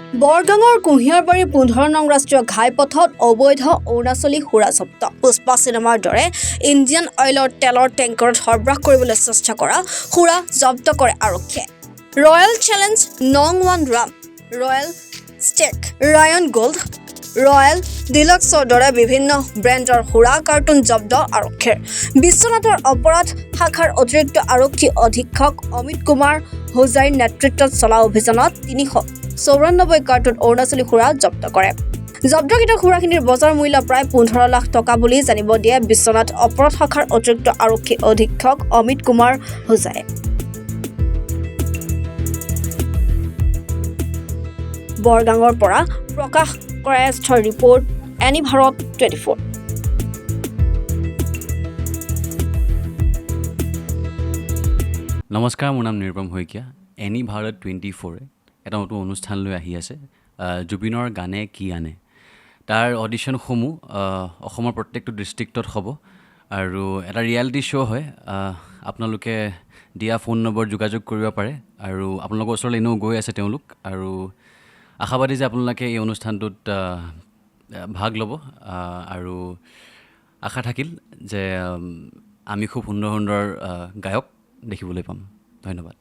বৰগাঙৰ কুঁহিয়াৰবাৰী 15 নং ৰাষ্ট্ৰীয় ঘাইপথত অবৈধ অৰুণাচলী সুৰা জব্দ। পুষ্পা চিনেমাৰ দৰে ইণ্ডিয়ান অইলৰ তেলৰ টেংকাৰত সৰবৰাহ কৰিবলৈ চেষ্টা কৰা সুৰা জব্দ কৰে আৰক্ষীয়ে। ৰয়েল চেলেঞ্জ নং 1 ৰাম, ৰয়েল ষ্টেক, ৰায়ন গোল্ড, ৰয়েল ডিলাক্সৰ দৰে বিভিন্ন ব্ৰেণ্ডৰ সুৰা কাৰ্টুন জব্দ আৰক্ষীৰ। বিশ্বনাথৰ অপৰাধ শাখাৰ অতিৰিক্ত আৰক্ষী অধীক্ষক অমিত কুমাৰ হোজাইৰ নেতৃত্বত চলা অভিযানত 394 কাৰ্টুন অৰুণাচলী সুৰা জব্দ কৰে। জব্দকৃত সুৰাখিনিৰ বজাৰ মূল্য প্ৰায় 15 লাখ টকা বুলি জানিব দিয়ে বিশ্বনাথ অপৰাধ শাখাৰ অতিৰিক্ত আৰক্ষী অধীক্ষক অমিত কুমাৰ হোজাই। বৰগাঙৰ পৰা প্ৰকাশ কৰায়স্থৰ ৰিপৰ্ট, এনি ভাৰত 24। নমস্কাৰ, মোৰ নাম নিৰুপম শইকীয়া। এনি ভাৰত 24 এটা নতুন অনুষ্ঠান লৈ আহি আছে, জুবিনৰ গানে কি আনে। তাৰ অডিশ্যনসমূহ অসমৰ প্ৰত্যেকটো ডিষ্ট্ৰিক্টত হ'ব আৰু এটা ৰিয়েলিটি শ্ব' হয়। আপোনালোকে দিয়া ফোন নম্বৰ যোগাযোগ কৰিব পাৰে আৰু আপোনালোকৰ ওচৰলৈ এনেও গৈ আছে তেওঁলোক, আৰু আশাবাদী যে আপোনালোকে এই অনুষ্ঠানটোত ভাগ ল'ব আৰু আশা থাকিল যে আমি খুব সুন্দৰ সুন্দৰ গায়ক দেখিবলৈ পাম। ধন্যবাদ।